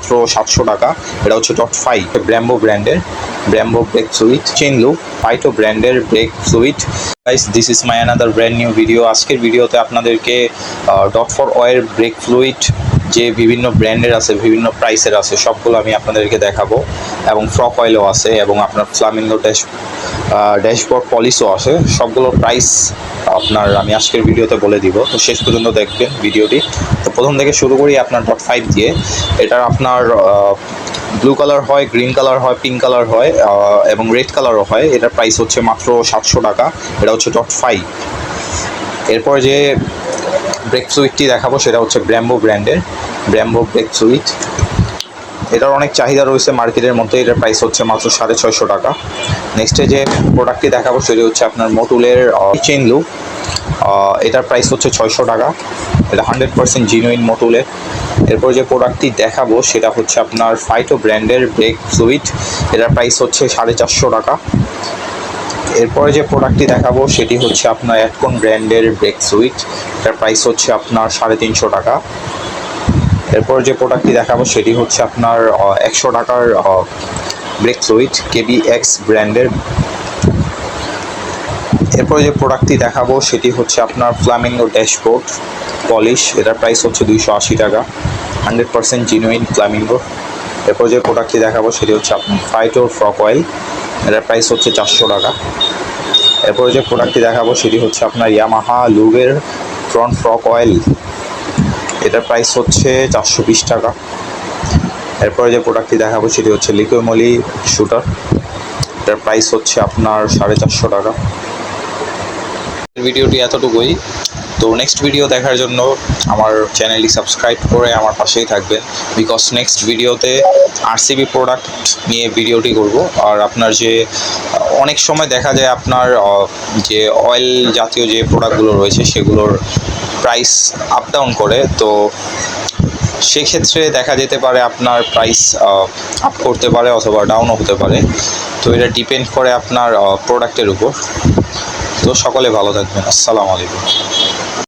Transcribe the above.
মাত্র 700 টাকা। এটা হচ্ছে .5 ব্র্যাম্বো ব্র্যান্ডের Brembo brake fluid chain lube, ফাইটো ব্র্যান্ডের brake fluid. Guys, this is my another brand new video. আজকের ভিডিওতে আপনাদেরকে .4 ব্রেক ফ্লুইড যে বিভিন্ন ব্র্যান্ডের আছে, বিভিন্ন প্রাইসের আছে, সবগুলো আমি আপনাদেরকে দেখাবো। এবং ফ্রক অয়েলও আছে এবং আপনার ফ্লামিঙ্গো ড্যাশবোর্ড পলিশও আছে। সবগুলোর প্রাইস আপনার আমি আজকের ভিডিওতে বলে দিব, তো শেষ পর্যন্ত দেখবেন ভিডিওটি। তো প্রথম থেকে শুরু করি আপনার .5 দিয়ে। এটা আপনার ব্লু কালার হয়, গ্রিন কালার হয়, পিঙ্ক কালার হয় এবং রেড কালারও হয়। এটার প্রাইস হচ্ছে মাত্র 700 টাকা। এটা হচ্ছে .5। এরপর যে ব্রেক ফ্লুইডটি দেখাবো সেটা হচ্ছে ব্র্যাম্বো ব্র্যান্ডের ব্র্যাম্বো ব্রেক ফ্লুইড। এটার অনেক চাহিদা রয়েছে মার্কেটের মধ্যে। এটার প্রাইস হচ্ছে মাত্র 650 টাকা। নেক্সটে যে প্রোডাক্টটি দেখাবো সেটি হচ্ছে আপনার মোটুলের চেইন লুপ। এটার প্রাইস হচ্ছে 600 টাকা। এটা 100% জিনুইন মোটুলের। এরপর যে প্রোডাক্টটি দেখাবো সেটা হচ্ছে আপনার ফাইটো ব্র্যান্ডের ব্রেক ফ্লুইড। এটার প্রাইস হচ্ছে 450 টাকা। এরপরে যে প্রোডাক্টটি দেখাবো সেটি হচ্ছে আপনার অ্যাডকন ব্র্যান্ডের ব্রেক ফ্লুইড। এটার প্রাইস হচ্ছে আপনার 350 টাকা। এরপর যে প্রোডাক্টটি দেখাবো সেটি হচ্ছে আপনার 100 টাকার ব্রেক ফ্লুইড KBX ব্র্যান্ডের। এরপর যে প্রোডাক্টটি দেখাবো সেটি হচ্ছে আপনার ফ্লামিঙ্গো ড্যাশবোর্ড পলিশ। এটার প্রাইস হচ্ছে 280 টাকা, 100% জিনুইন ফ্লামিঙ্গো। এরপর যে প্রোডাক্টটি দেখাবো সেটি হচ্ছে আপনার ফাইটো ফ্রক অয়েল। এটার প্রাইস হচ্ছে 400 টাকা। এরপর যে প্রোডাক্টটি দেখাবো সেটি হচ্ছে আপনার ইয়ামাহা লুবের ফ্রন্ট ফ্রক অয়েল। এটার প্রাইস হচ্ছে 420 টাকা। এরপরে যে প্রোডাক্টটি দেখাবো সেটি হচ্ছে লিকুইমলি শুটার। এটার প্রাইস হচ্ছে আপনার 450 টাকা। ভিডিওটি এতটুকুই। তো নেক্সট ভিডিও দেখার জন্য আমার চ্যানেলটি সাবস্ক্রাইব করে আমার পাশেই থাকবেন, বিকজ নেক্সট ভিডিওতে RCB প্রোডাক্ট নিয়ে ভিডিওটি করব। আর আপনার যে অনেক সময় দেখা যায় আপনার যে অয়েল জাতীয় যে প্রোডাক্টগুলো রয়েছে সেগুলোর প্রাইস আপ ডাউন করে, তো সেক্ষেত্রে দেখা যেতে পারে আপনার প্রাইস আপ করতে পারে অথবা ডাউনও হতে পারে। তো এটা ডিপেন্ড করে আপনার প্রোডাক্টের উপর। তো সকলে ভালো থাকবেন। আসসালামু আলাইকুম।